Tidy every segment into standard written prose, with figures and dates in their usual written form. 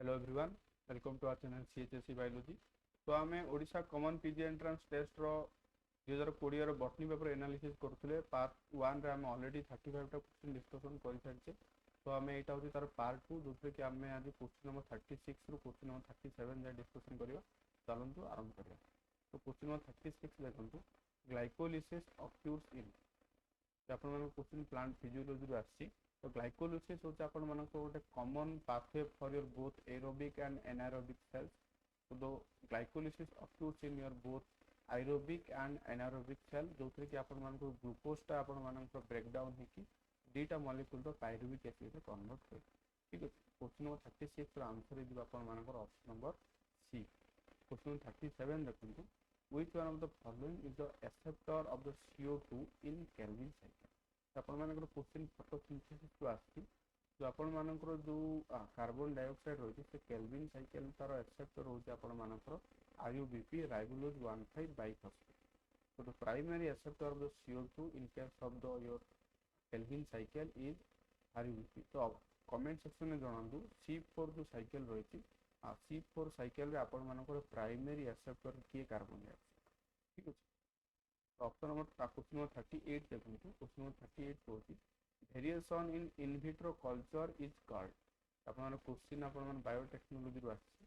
Hello everyone, welcome to our channel CHSC biology. तो आम Odisha common PG entrance test रो 2020 botany paper analysis करथुले part 1 रे आम ऑलरेडी 35 टा क्वेश्चन डिस्कशन कर सारिछे। तो आम एटा होची तार पार्ट 2 जोथे कि आम आज क्वेश्चन नंबर 36 रु क्वेश्चन नंबर 37 जा डिस्कशन करिया। चलंतु आरंभ करिया। तो क्वेश्चन नंबर 36 देखंतु, glycolysis occurs in question plant physiology रो आछि। तो ग्लाइकोलिसिस होचे आपण मानको गोटे common pathway for your both aerobic and anaerobic cells. तो दो glycolysis occurs in your both aerobic and anaerobic cell, जो कि आपण मानको ग्लूकोज टा आपण मानको ब्रेक डाउन हेकी दीटा मॉलिक्यूल रो पायरुविक एसिड रे कन्वर्ट होय। ठीक अछि। क्वेश्चन नंबर 36 रो आंसर हे दिबा आपण मानको ऑप्शन नंबर सी। क्वेश्चन 37 देखंतु, which one of the following is the acceptor of the CO2 in Kelvin cycle। आपण मानकर क्वेश्चन फोटोसिंथेसिस को आछि, जो आपण मानकर जो कार्बन डाइऑक्साइड रही से केल्विन साइकिल तार एक्सेप्टर होचे आपण मानकर RuBP राइबोलोज 1,5 biphosphate. So the primary acceptor of the CO2 in case of the your Kelvin cycle is RUBP। तो कमेंट सेक्शन में जणांतु C4 जो साइकिल रही C4 साइकिल रे आपण मानकर प्राइमरी एक्सेप्टर किए कार्बन डाइऑक्साइड। ठीक अछि। ऑप्शन नंबर क्वेश्चन नंबर 38 देखंतु। क्वेश्चन नंबर 38 कहूची variation in in vitro culture is called. आपण माने क्वेश्चन आपण माने बायोटेक्नोलॉजी रो आछि।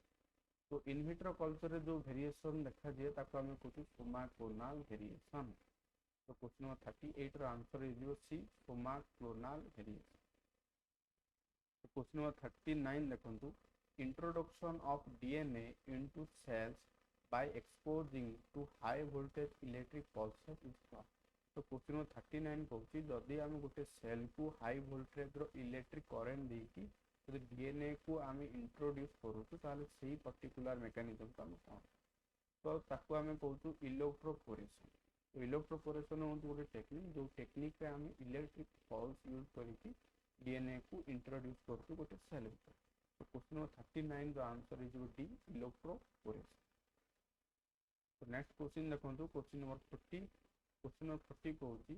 तो इन विट्रो कल्चर रे जो वेरिएशन देखा जे ताको हम कहू सोमाक्लोनल वेरिएशन। तो क्वेश्चन नंबर 38 रो answer is C somaclonal variation. तो क्वेश्चन नंबर 39 देखंतु, introduction of DNA into cells by exposing to high voltage electric pulses is called। तो क्वेश्चन नंबर 39 कहूची जदि हम गोटे सेल को हाई वोल्टेज रो इलेक्ट्रिक करंट देकी जदि डीएनए को हम इंट्रोड्यूस करूछु ताले सेही पर्टिकुलर मेकानिज्म को हम कौन तो ताको हम कहूछु इलेक्ट्रोपोरेशन। तो इलेक्ट्रोपोरेशन होती गोटे टेक्निक जो टेक्निक पे हम इलेक्ट्रिक पल्स यूज करके डीएनए को इंट्रोड्यूस करूछु गोटे सेल भीतर। तो क्वेश्चन नंबर 39 रो आंसर इज डी इलेक्ट्रोपोरेशन। तो नेक्स्ट क्वेश्चन देखंतु, क्वेश्चन नंबर 40। क्वेश्चन नंबर 40 कहूची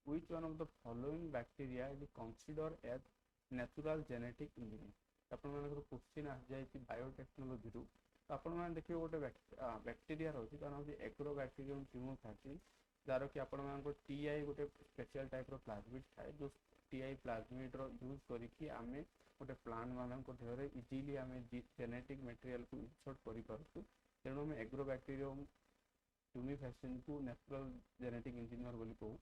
which one of the following bacteria is consider as natural genetic engineer. आपण मानकर क्वेश्चन आ जाय कि बायोटेक्नोलॉजी रु। तो आपण मान देखियो गोटे बैक्टीरिया रहउची तार नाम एग्रोबैक्टीरियम ट्यूमोफैसी, जार कि आपण मानकर टीआई गोटे स्पेशल टाइप रो प्लाज्मिड थाए, जो टीआई प्लाज्मिड रो यूज करिकि आमे गोटे प्लांट मानक देहरे इजीली आमे जेनेटिक मटेरियल को इंसर्ट करि परछु। तेणु हम एग्रोबैक्टीरियम ट्यूमोफैसी को नेचुरल जेनेटिक इंजीनियर बोली कहू।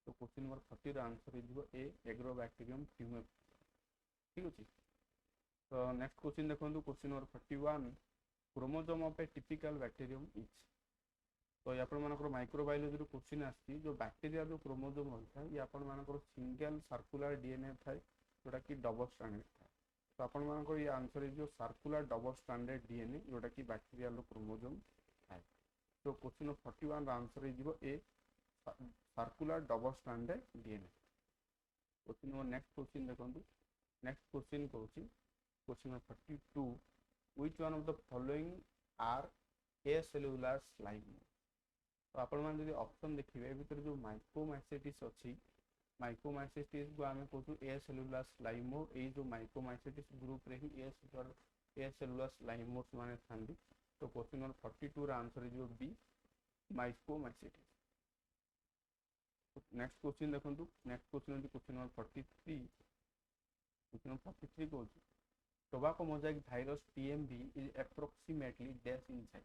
तो क्वेश्चन नंबर 40 रो answer is A agrobacterium tumefaciens. ठीक अछि। तो नेक्स्ट क्वेश्चन देखंतु, question number 41 chromosome of a typical bacterium is. तो ये आपण मानकर माइक्रोबायोलॉजी रो क्वेश्चन आछि, जो बैक्टीरिया जो क्रोमोसोम होता है ये आपण मानकर सिंगल सर्कुलर डीएनए थाए जोटा कि डबल स्ट्रैंडेड थाए। तो आपण मानकर ये आंसर इज जो सर्कुलर डबल स्ट्रैंडेड डीएनए जोटा कि बैक्टीरिया रो क्रोमोसोम थाए। तो क्वेश्चन नंबर 41 रो answer is a circular double stranded DNA. Question number next question देखंतु। नेक्स्ट क्वेश्चन कहूची question number 42 which one of the following are acellular slime. तो आपण मान जदि ऑप्शन देखिबे भीतर जो माइकोमाइसेटिस अछि, माइकोमाइसेटिस को आमे कहू ए सेलुलर स्लाइमो। ए जो माइकोमाइसेटिस ग्रुप रे ही ए सेलुलर स्लाइमोस माने थांदी। तो क्वेश्चन नंबर 42 रा answer is B myxomycetes. Next question देखंतु। Next question is question number 43। Question number 43 कहू tobacco mosaic virus TMV is approximately dash in size.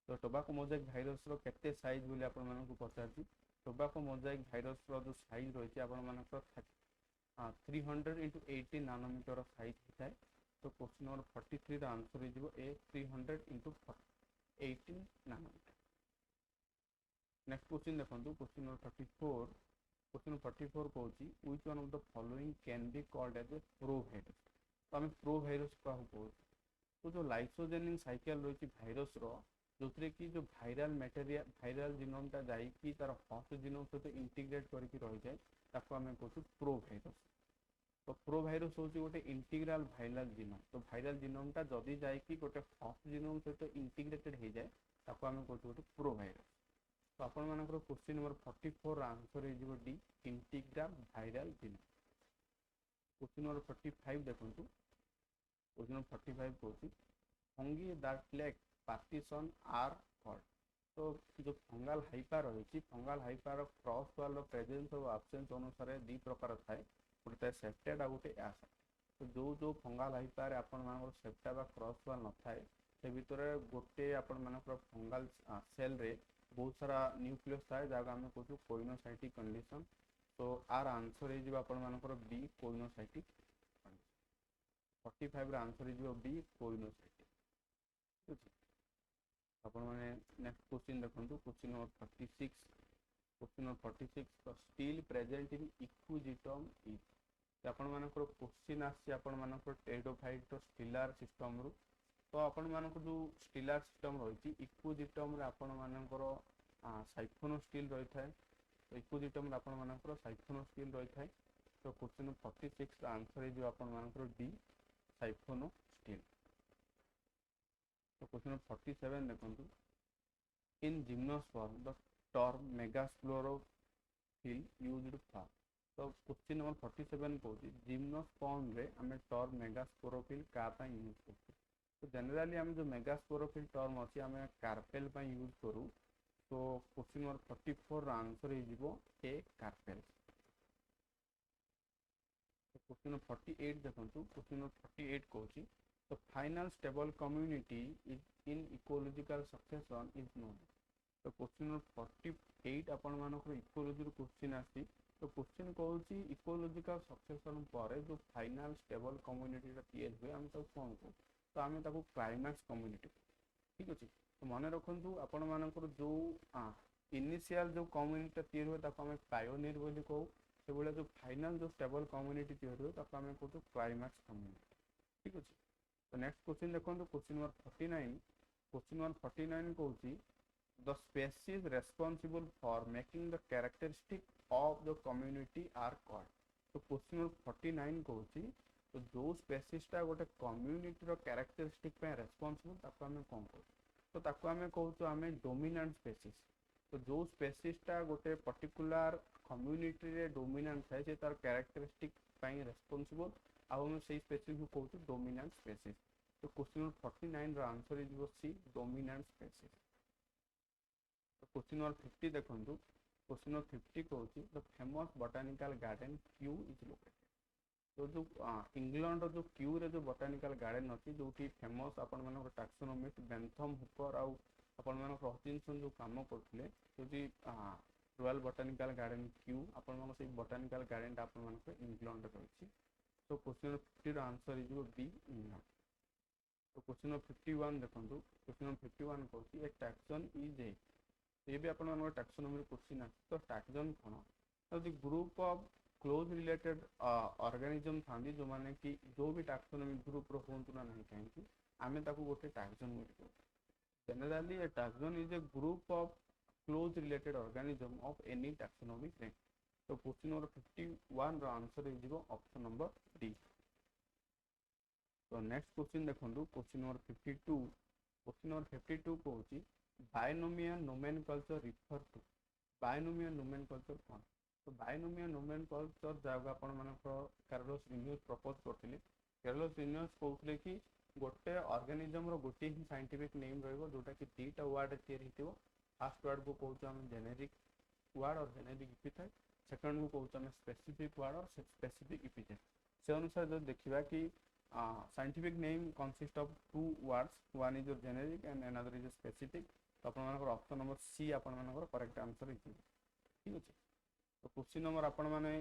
तो टोबैको मोजाइक भाइरस रो केते साइज बोली आपण मानकु पचारछि। टोबैको मोजाइक भाइरस रो जो साइज रहिछि आपण मानकर 300 × 80 नैनोमीटर साइज होता है। तो क्वेश्चन नंबर 43 रा answer is A 300 × 18 nanometre. Next question देखंतु, क्वेश्चन नंबर 44। क्वेश्चन नंबर 44 कहूची which one of the following can be called as a provirus. तो हम प्रोवायरस का कहू। तो जो लाइसोजेनिक साइकिल रही भाइरस रो जो कि जो भाइराल मटेरियल भाइराल जीनोमटा जाइकी तार होस्ट जीनोम सहित इंटीग्रेट करके रही जाए ताको आमे कहू प्रोवायरस। तो प्रोवायरस होची गोटे इंटीग्रल भाइराल जीनोम। तो भाइराल जीनोमटा जदि जाइकी गोटे होस्ट जीनोम सहित इंटीग्रेटेड हो जाए ताको आमे कहू गोटे प्रोवायरस। तो आपण मानकर question number 44 answer is D integral viral genome. Question number 45 देखंतु। क्वेश्चन 45 कहूँ fungi that lack partition are called. तो जो फंगाल हाइपा रही फंगाल हाइपार क्रॉस वाल प्रेजेंस और आब्सेंस अनुसार दी प्रकार थाए गोटे सेप्टेड आ गोटे एसेप्टेड। तो जो फंगाल हाइपार आपण मानकर सेप्टा बा क्रॉस वाल न थाए से भितर गोटे आपण मानकर फंगाल सेल रे बहुत सारा न्यूक्लियस थाए जहाँ आम कहूँ कोइनोसाइटिक कंडीशन। तो आर आंसर हो आपण मानकर बी कोइनोसाइटिक कंडीशन। 45 आंसर हो बी कोइनोसाइटिक। ठीक है आपण मैंने नेक्स्ट क्वेश्चन देखो क्वेश्चन नंबर 46। क्वेश्चन नंबर 46 तो स्टिल प्रेजेंट इन इक्विजिटम इज आपण मानकर क्वेश्चन आसी आपण मानकर टेरिडोफाइट तो स्टिलार सिस्टम रु। तो आपण मानकर जो स्टिलार सिस्टम रही इक्विजिटम रे आपण मानकर साइफोनो स्टिल रही थाए। तो इक्विजिटम रे आपण मानकर साइफोनो स्टिल रही थाए। तो क्वेश्चन 46 आंसर हो आपण मानकर डी साइफोनो स्टिल। तो क्वेश्चन 47 देखो in gymnosperm the term megasporophyll used for. तो क्वेश्चन नंबर 47 कहूँ जिम्नोस्पर्म रे आम टर्म मेगास्पोरोफिल का यूज करते। तो जनरली आम जो मेगास्पोरोफिल टर्म अच्छी आम कार्पेल यूज करूँ। तो क्वेश्चन नंबर 44 आंसर हो ए कार्पेल। तो क्वेश्चन नंबर 48 देखो क्वेश्चन नंबर 48 कहूँ तो final stable community is in ecological succession is known. तो क्वेश्चन नंबर 48 आपण मानकर इकोलॉजी क्वेश्चन आसी। तो क्वेश्चन कहूँ इकोलॉजिकल सक्सेशन पर जो फाइनल स्टेबल कम्युनिटी तैयार हुए आम कौन कहूँ। तो आम क्लाइमैक्स कम्युनिटी। ठीक अच्छे तो मन रखु आपण मानकर जो इनिशियल जो कम्युनिटी तैयार हुए आम पायोनियर बोली कहू। से भाया जो फाइनल जो स्टेबल कम्युनिटी तैयार हुए आम कहूँ क्लाइमैक्स कम्युनिटी। ठीक अच्छे तो नेक्स्ट क्वेश्चन देखो क्वेश्चन नंबर 49। क्वेश्चन नंबर 49 कहूँ the species responsible for making the characteristic of the community are called. तो क्वेश्चन नंबर 49 कहूँ तो जो स्पेसीसटा गोटे कम्युनिटी कैरेक्टरिस्टिक रेस्पॉन्सिबल आम कौन कहूँ। तो ताको आम कहूँ आम डोमिनेंट स्पेसीज। तो जो स्पेसीसटा गोटे पर्टिकुलर कम्युनिटी रे डोमिनेंट थाए से तार कैरेक्टरिस्टिक रेस्पॉन्सिबल आउ से स्पेसीज को कहूँ डोमिनेंट स्पेसीज। तो क्वेश्चन नंबर 49 रो आंसर हो सी डोमिनेंट स्पेसीज। तो क्वेश्चन नंबर 50 देखो क्वेश्चन नंबर 50 कहूँ the famous botanical garden Q is located. तो जो इंग्लैंड जो क्यू रे जो बोटानिकल गार्डन अच्छी जो फेमस आपण मान टैक्सोनोमिस्ट बेंथम हुकर आउ आपण मान हचिनसन जो कम करते जो रॉयल बोटानिकल गार्डन क्यू आपण मान से बोटानिकल गार्डन आपण मान इंग्लैंड रही। तो क्वेश्चन नंबर 50 आंसर हो बी इंग्लैंड। तो क्वेश्चन नंबर 51 देखो क्वेश्चन नंबर 51 कहूँ ए टैक्सन इज ए। ये भी आपण मान टैक्सोनॉमी क्वेश्चन आस। तो टैक्सन कौन तो group of close related organism था जो माने कि जो भी टैक्सोनॉमी ग्रुप रो होंतु ना नहीं कहीं आमे ताको गोटे टैक्सन बोलते। Generally a taxon is a group of close related organism of any taxonomic range. तो क्वेश्चन नंबर 51 रो आंसर हो ऑप्शन नंबर डी। तो नेक्स्ट क्वेश्चन देखो क्वेश्चन नंबर 52। क्वेश्चन नंबर 52 कहूँ binomial nomenclature refer to. Binomial nomenclature कौन। तो binomial nomenclature जहाँ आपण मान कार्लोस लिन्यूस प्रपोज करते। कार्लोस लिन्यूस कहते कि गोटे ऑर्गेनिज्म रो गोटे ही साइंटिफिक नेम रहिबो जोटा कि दीटा वर्ड तैयार हिथिबो। फर्स्ट वर्ड को कहूँ आम जेनेरिक वर्ड और जेनेरिक इपिथेट। सेकंड को कहूँ आम स्पेसिफिक वर्ड और स्पेसिफिक इपिथेट। से अनुसार जो देखा कि scientific name consist of two words one is your generic and another is specific. तो आपण मानकर ऑप्शन नंबर सी आपण मानकर करेक्ट आंसर हो। ठीक अच्छे तो क्वेश्चन नंबर आपण मैंने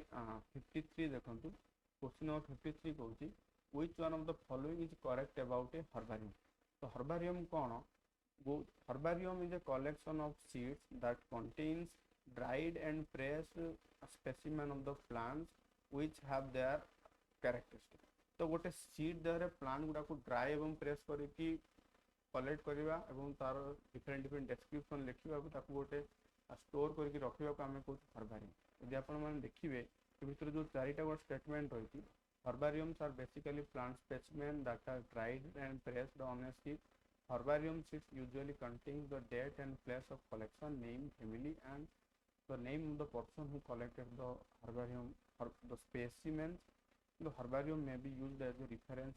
53 देखो क्वेश्चन नंबर 53 कहूँ which one of the following is correct about a herbarium. तो हर्बारियम कौन herbarium is a collection of seeds that contains dried and pressed specimen of the plants which have their characteristic। तो गोटे seed Dehre plant गुड़ा को dry एवं press करके collect करवा एवं तार डिफरेंट डिफरेंट डेस्क्रिप्शन लिखा गोटे स्टोर करके रखा को आम कहूँ हर्बारियम। यदि आप देखिए भर जो चारिटा गोटे स्टेटमेंट रही herbariums are basically plant specimen that are dried and pressed on a sheet. Herbarium sheets usually contains the date and place of collection, name, family, and the name of the person who collected the herbarium or the specimens The herbarium may be used as a reference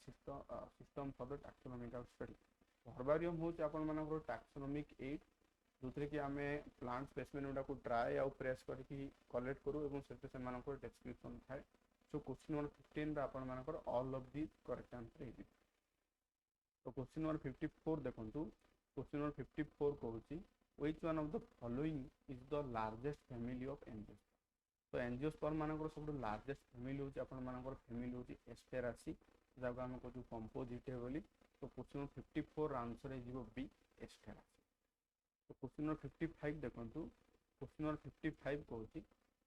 system for the taxonomical study. herbarium होचे आपण मानकर taxonomic aid जोथे कि आमे plant specimen गुडा को dry आउ press करके collect करू एवं सेते से मानकर डिस्क्रिप्शन थाए. सो क्वेश्चन नंबर 15 रा आपण मानकर all of the correct answer हे. तो क्वेश्चन नंबर 54 देखंतु. क्वेश्चन नंबर 54 कहूची which one of the following is the largest family of angiosperm. तो एंजियोस्पर्म मानकर सब लार्जेस्ट फैमिली होची आपण मानकर फैमिली होची एस्टेरासी जाको हम कहू कंपोजिटे बोली. तो क्वेश्चन नंबर 54 आंसर हे जीवो बी एस्टेरासी. तो क्वेश्चन नंबर 55 देखंतु. क्वेश्चन नंबर 55 कहूची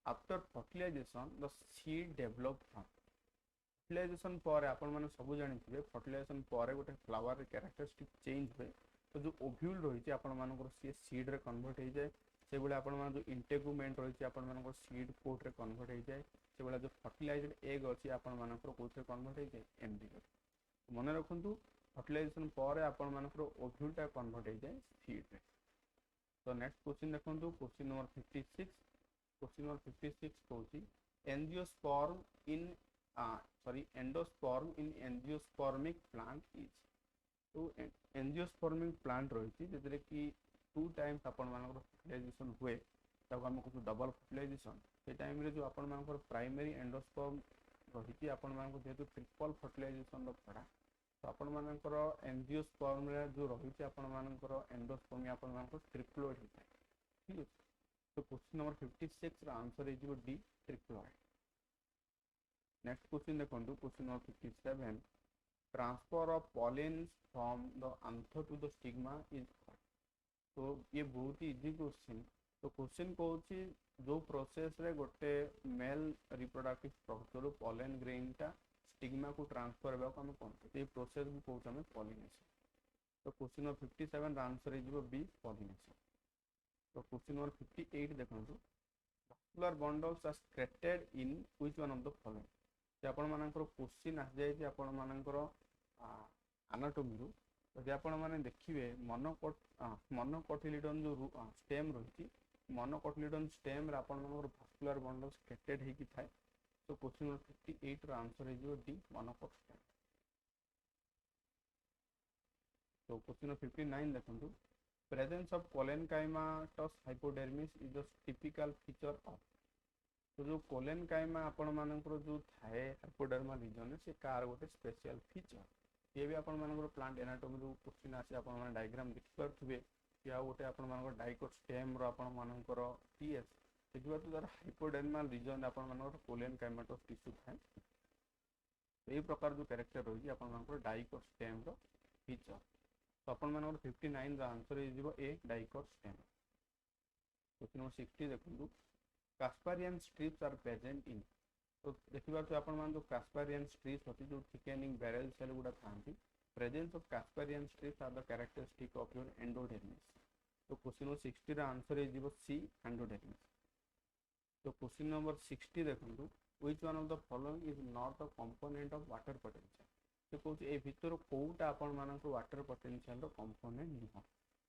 after fertilization the seed develop from. Fertilization पर आपण माने सब जानिथिबे फर्टिलाइजेशन पर गोटे फ्लावर रे कैरेक्टरिस्टिक चेंज होय. तो जो ओव्यूल रही आपण मानकर सी सीड रे कन्वर्ट हो जाए से भाई आपण मान जो इंटेगुमेंट रही आपण मानकर सीड कोट रे कन्वर्ट हो जाए से भाई जो फर्टिलाइज्ड एग अच्छी आपण मानकर कोथे कन्वर्ट हो जाए एम्ब्रियो. मन रखंतु फर्टिलाइजेशन पर आपण मानकर ओव्यूल टा कन्वर्ट हो जाए सीड रे. तो नेक्स्ट क्वेश्चन देखंतु. Question number 56. क्वेश्चन नंबर 56 कहूची angiosperm in endosperm in angiospermic plant is. तो एंजियोस्पर्मिक प्लांट रही है कि 2 टाइम्स आपण मानकर फर्टिलाइजेशन हुए ताको हम कहू डबल फर्टिलाइजेशन. से टाइम रे जो आपण मानकर प्राइमरी एंडोस्पर्म रही आपण मानकर जेहेतु ट्रिपल फर्टिलाइजेशन पड़ा तो आपण मानकर एंजियोस्पर्म रे जो रही आपण मानकर एंडोस्पर्म आपण मानकर ट्रिप्लोइड होता है. ठीक है. तो क्वेश्चन नंबर 56 रा आंसर हे जीवो डी ट्रिप्लोइड. नेक्स्ट क्वेश्चन देखंतु. Question number 57 transfer of pollens from the anther to the stigma is. तो ये बहुत ही इजी क्वेश्चन. तो क्वेश्चन कहूँ जो प्रोसेस रे गोटे male reproductive structure pollen grain टा स्टिग्मा को ट्रांसफर होगा हम कौन ये प्रोसेस भी कहूँ हमें पॉलिनेशन. तो क्वेश्चन नंबर 57 आंसर हो बी पॉलिनेशन. तो क्वेश्चन नंबर 58 देखो vascular bundles are secreted in which one of the following. आपण मानकर क्वेश्चन आ जाए आपण मानकर एनाटॉमी रू. तो आपण माने देखिए मोनोकोटिलिडन जो स्टेम रही मोनोकोटिलिडन स्टेम रे आपण मानकर भास्कुलर बंडल स्केटेड हे कि थाए. तो क्वेश्चन नंबर 58 रा आंसर हे जो डी मोनोकोट स्टेम. तो क्वेश्चन नंबर 59 देखंतु presence of collenchymatous hypodermis is the typical feature of. तो जो कोलेनकाइमा आपण मानकर जो थाए हाइपोडर्मल रीजन से कार गोटे स्पेशल फीचर. ये भी आपण मानकर प्लांट एनाटॉमी रो क्वेश्चन आसे आपण माने डायग्राम देखि परथुबे या गोटे आपण मानकर डाइकोट स्टेम रो आपण मानकर टीएस देखिबा तो जर हाइपोडर्मल रीजन आपण मानकर कोलेनकाइमाटस टिश्यू थाए. ए प्रकार जो कैरेक्टर रही आपण मानकर डाइकोट स्टेम रो फीचर. तो आपण मानकर 59 रा आंसर हे जिवो ए डाइकोट स्टेम. क्वेश्चन नंबर 60 देखंतु कास्पारियन स्ट्रिप्स आर प्रेजेंट इन. तो देखिबा तो आपण मान जो कास्पारियन स्ट्रिप्स होती जो थिकेनिंग बैरल सेल गुडा थांती presence of casparian strips are the characteristic of your endodermis. तो क्वेश्चन नंबर 60 रा आंसर हे जिवो सी एंडोडर्मिस. तो क्वेश्चन नंबर 60 देखंतु which one of the following is not a component of water potential. तो कहूँ ए भितर कोटा आपण मानक वाटर पोटेंशियल रो कंपोनेंट नुह.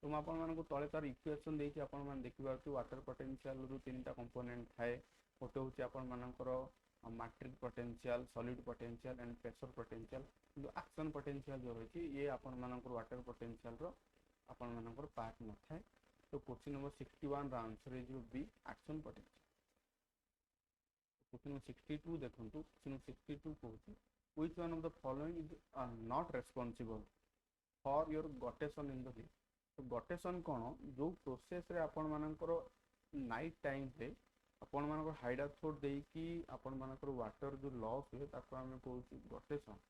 तो मैं आपण मानक तले तार इक्वेशन देछि आपण मान देखिबा वाटर पोटेंशियल रो तीनटा कंपोनेंट थाए. गोटे होछि आपण मानकर matric potential solid potential and pressure potential. जो एक्शन पोटेंशियल जो रही ये आपण मानकर वाटर पोटेंशियल रो आपण मानकर पार्ट न थाए. तो क्वेश्चन नंबर 61 रा आंसर हे जो B action potential. Question number 62 देखंतु. Question number 62 कहूछि which one of the following is not responsible for your guttation in the leaf. तो गटेशन कौन जो प्रोसेस रे आपण मानकर नाइट टाइम रे आपण मानकर हाइड्रोथोट देई कि आपण मानकर वाटर जो लॉस हुए ताको हम कहू गटेशन.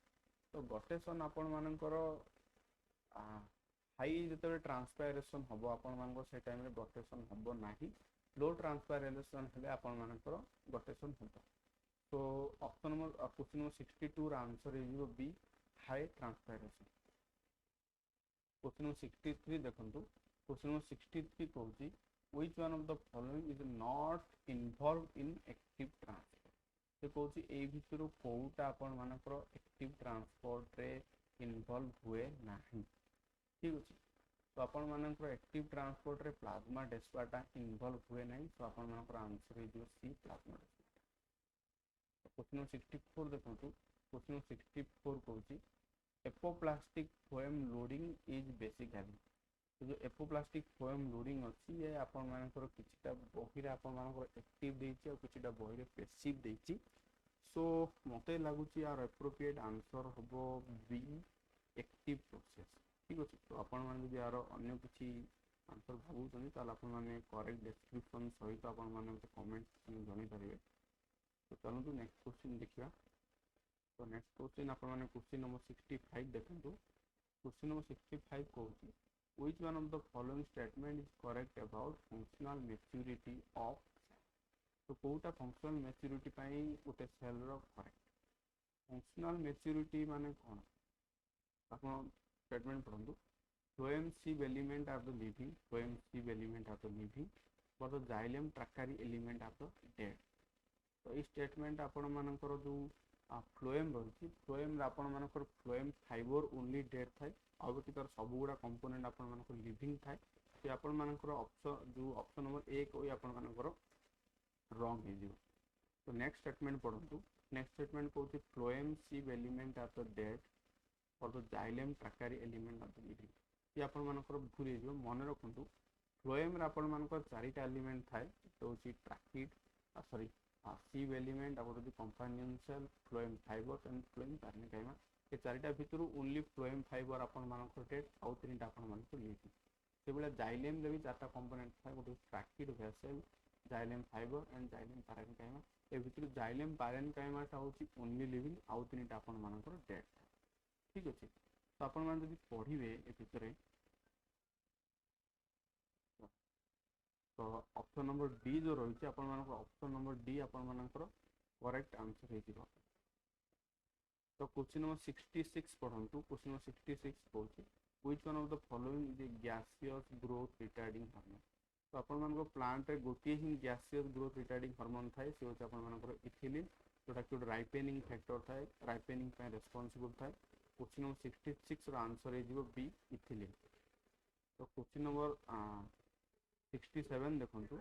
तो गटेशन आपण मानकर हाई जते ट्रांसपायरेशन हबो आपण मानकर से टाइम रे गटेशन हबो नाही. लो ट्रांसपायरेशन हेले आपण मानकर गटेशन हबो. तो ऑप्शन नंबर क्वेश्चन नंबर 62 रा आंसर हे B high transpiration. Question number 63 देखंतु. क्वेश्चन नंबर 63 कहूची which one of the following is not involved in active transport. से कहूची ए भितर कोउटा आपण मानकर एक्टिव ट्रांसपोर्ट रे इन्वॉल्व हुए नाही. ठीक अछि. तो आपण मानकर एक्टिव ट्रांसपोर्ट रे प्लाज्मा डेस्पाटा इन्वॉल्व हुए नाही. तो आपण मानकर आंसर हे सी प्लाज्मा. क्वेश्चन नंबर 64 देखो, क्वेश्चन नंबर 64 कहूँ एपोप्लास्टिक फोएम लोडिंग इज बेसिकली, तो जो एपोप्लास्टिक फोएम लोडिंग अच्छी ये आपण मानकर किछिटा बहिरे आपण मानकर एक्टिव देछि और किछिटा बहिरे पैसिव देछि। सो मते लागुची यार एप्रोप्रिएट आंसर हबो बी एक्टिव प्रोसेस। ठीक अछि, तो आपण माने जदि यार अन्य किछि आंसर भाबुछन ताल आपण माने करेक्ट डिस्क्रिप्शन सहित आपण माने मते कमेंट जणाई परिबे। तो चलନ୍ତୁ नेक्स्ट क्वेश्चन देखिया। तो नेक्स्ट क्वेश्चन आपण माने क्वेश्चन नंबर 65 देखंतु। क्वेश्चन नंबर 65 कहूँ which one of the following statement is correct about functional maturity of cell? तो कोटा functional maturity पाई गोटे cell row correct functional maturity माने कोन आपण statement पढंतु। phloem sieve element are the living, phloem sieve element are the living, but the xylem trachary element are the dead। तो इस statement आपण मानकर जो phloem रही फ्लोएम आपण मानकर फ्लोएम फाइबर ओनली डेड थाए आउट तार सब गुड़ा कंपोनेंट आपण मानकर लिविंग थाए। तो आपण मानकर ऑप्शन जो ऑप्शन नंबर 1 होई आपण मानकर रॉन्ग हे जिवो। तो नेक्स्ट स्टेटमेंट पढंतु। नेक्स्ट स्टेटमेंट कहूँ phloem sieve element are the dead और the xylem tracheary element are the living. ये आपण मानकर भूल हे जिवो, मन रखंतु फ्लोएम रे आपण मानकर चारिटा एलिमेंट थाए तो होची ट्राकिड सॉरी सिव एलिमेंट और जो companion cell phloem fibre and phloem parenchyma. ये चारिटा भितर ओनली फ्लोएम फाइबर आपण मानकर डेड आउ तीनटा आपण मानकर लिविंग। से बेला जाइलेम रे भी चारटा कंपोनेंट थाए गोटे tracheid vessel xylem fibre and xylem parenchyma. ए भितर जाइलेम पैरेन्काइमा ता होची ओनली लिविंग आउ तीनटा आपण मानकर डेड। ठीक अछि, तो आपण मान जदि पढिबे ए भितर तो ऑप्शन नंबर डी जो रही ऑप्शन नंबर डी आपण करेक्ट आंसर हो। तो क्वेश्चन नंबर 66 पढ़ंतु। क्वेश्चन नंबर 66 कहूँ which one of the following is a gaseous growth retarding hormone. तो आपण प्लांट रे गोटे ही गैसियस ग्रोथ रिटार्डिंग हार्मोन थाए से होचे आपण इथिलिन जोटा कि राइपेनिंग फैक्टर थाए राइपेनिंग पे रेस्पोंसिबल थाए। क्वेश्चन नंबर 66 रो आंसर हे जिवो बी इथिलिन। तो क्वेश्चन नंबर 67 देखंतु।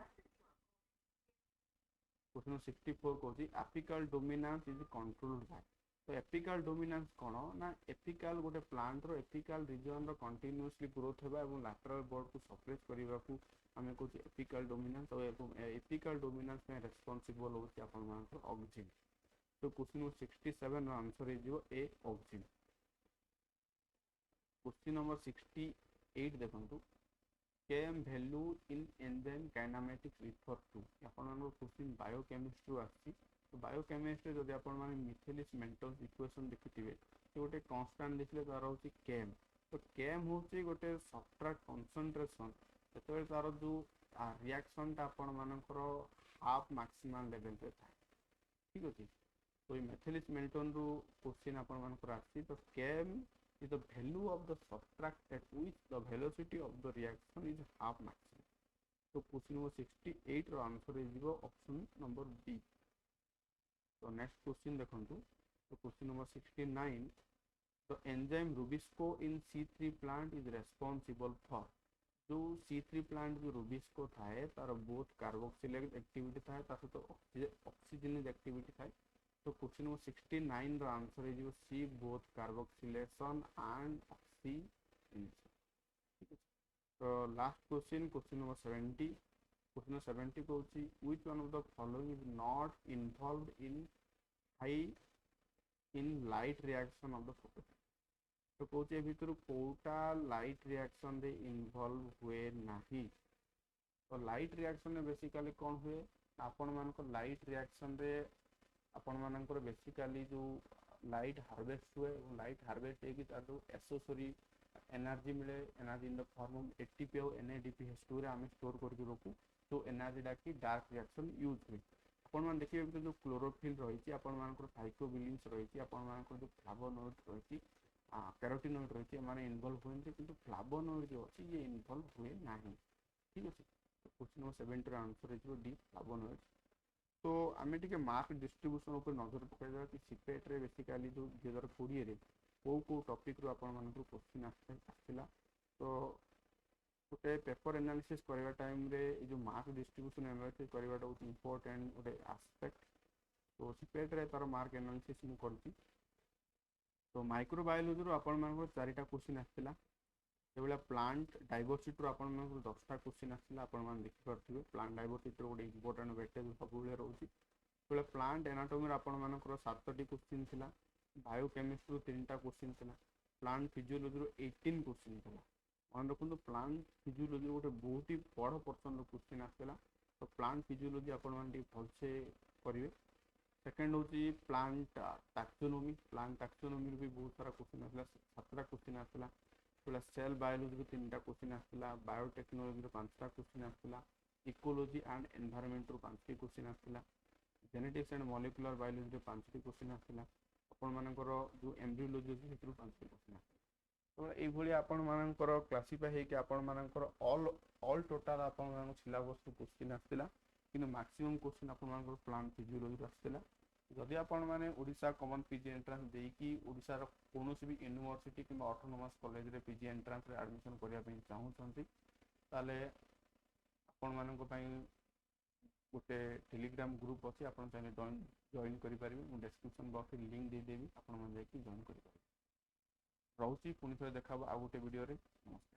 क्वेश्चन 64 कहूँ apical dominance is controlled by. तो एपिकल डोमिनेंस कौन ना एपिकल गोटे प्लांट रो एपिकल रीजन रो कंटीन्यूअसली ग्रोथ हेबा एवं लैटरल बॉर्ड को सप्रेस करबा को हमें कहूँ एपिकल डोमिनेंस और एपिकल डोमिनेंस में रेस्पोंसिबल होची आपण मानकर ऑक्सिन। तो क्वेश्चन 67 रो आंसर हे जिवो ए ऑक्सिन। क्वेश्चन नंबर 68 देखंतु Km value in enzyme kinematics refer to। आपण क्वेश्चन बायोकेमिस्ट्री आछि। तो बायोकेमिस्ट्री जदि आपण माने मिथेलिस मेंटल्स इक्वेशन देखिथिबे तो गोटे कांस्टेंट लिखले तार होची Km। तो Km होची गोटे सब्ट्रैक्ट कंसंट्रेशन जेते तार जो रिएक्शन ता आपण मानकर हाफ मैक्सिमम लेवल पे था। ठीक अछि, तो मिथेलिस मेंटन रो क्वेश्चन आपण मानकर आछि। तो Km is the value of the subtract at which the velocity of the reaction is half maximum। तो क्वेश्चन नंबर 68 रो answer is option number B. तो नेक्स्ट क्वेश्चन देखंतु। तो question number 69 the enzyme Rubisco in C3 plant is responsible for। जो C3 plant जो Rubisco थाए तार both carboxylase activity थाए तार तो ऑक्सीजनेज एक्टिविटी थाए। तो क्वेश्चन नंबर 69 रो answer is C both carboxylation and oxygenation. ठीक है, तो last question question number 70। Question number 70 कहूँ which one of the following is not involved in high in light reaction of the photo. तो कहूँ ए भितर कोटा लाइट रिएक्शन रे इन्वॉल्व हुए नहीं। तो लाइट रिएक्शन में बेसिकली कौन हुए आपण मानक लाइट रिएक्शन रे आपण मानकर बेसिकली जो लाइट हार्वेस्ट हुए लाइट हार्वेस्ट है कि तार जो एसेसरी एनर्जी मिले energy in the form of ATP और एनएडीपी H2 रे हमें स्टोर करके रखू। तो एनर्जी डाकी डार्क रिएक्शन यूज हुए। आपण मान देखिए जो क्लोरोफिल रही आपण मानकर फाइकोबिलिन्स रही आपण मानकर जो फ्लावोनॉइड रही कैरोटिनॉइड रही माने इन्वॉल्व हुए किंतु फ्लावोनॉइड जो अछि ये इन्वॉल्व हुए नहीं। ठीक अछि, तो क्वेश्चन नंबर 70 रो आंसर है डी फ्लावोनॉइड। तो आम टे मार्क डिस्ट्रीब्यूशन पर नजर पकड़ा कि सीपेट रे बेसिकली जो 2020 रे को टॉपिक रो आपण मानकर क्वेश्चन आसला। तो गोटे पेपर एनालिसिस करबा टाइम रे जो मार्क डिस्ट्रीब्यूशन एनालिसिस करबाटा बहुत इंपोर्टेंट गोटे एस्पेक्ट। तो सीपेट रे तार मार्क एनालिसिस मु करछि। तो माइक्रोबायोलॉजी रो आपण मानकर चारिटा क्वेश्चन आसिला। सेबला प्लांट डाइवर्सिटी रो आपण मानकर 10टा क्वेश्चन आसिला। आपण मान देखि करथिबे प्लांट डाइवर्सिटी रो गोटे इंपोर्टेंट वेटेज सबुले रहउछि। सेबला प्लांट एनाटॉमी रो आपण मानकर 7टी क्वेश्चन थिला। बायोकेमिस्ट्री रो 3टा क्वेश्चन थिला। प्लांट फिजियोलॉजी रो 18 क्वेश्चन थिला। मन रखु प्लांट फिजियोलॉजी गोटे बहुत ही बड़ पर्सन क्वेश्चन आसला। तो प्लांट फिजियोलॉजी आपण मान भलसे करेंगे। सेकेंड हूँ प्लांट टैक्सोनोमी। प्लांट टैक्सोनोमी भी बहुत सारा क्वेश्चन आसला, 7टा क्वेश्चन आसला। सेल बायोलॉजी 3टा क्वेश्चन आसला। बायोटेक्नोलॉजी 5टा क्वेश्चन आसला। इकोलॉजी एंड एनवायरनमेंट 5टी क्वेश्चन आसला। जेनेटिक्स एंड मॉलिक्यूलर बायोलॉजी 5टी क्वेश्चन आसला। आपण मानकर जो एम्ब्रियोलॉजी अछि सेतु 5टी क्वेश्चन आसला। तो ये आपण मानकर क्लासीफाई होकि आपण मानकर ऑल टोटल आपण मानकर सिलेबस क्वेश्चन आसला। किंतु मैक्सिमम क्वेश्चन आपण मानकर प्लांट फिजियोलॉजी आसला। जदि आपण माने ओडिशा कॉमन पीजी एंट्रेंस देकी ओडिशा रो कोनोसी भी यूनिवर्सिटी किंबा ऑटोनोमस कॉलेज रे पीजी एंट्रेंस रे एडमिशन करिया पई चाहउछंती ताले आपण मानक पई गोटे टेलीग्राम ग्रुप अछि। आपण चाहे जॉइन करि परिबे। मु डिस्क्रिप्शन बॉक्स रे लिंक दे देबी। आपण मन जाई जॉइन करि परिबे। रहुची पुनि थरे देखाबो आ गोटे वीडियो रे। नमस्कार।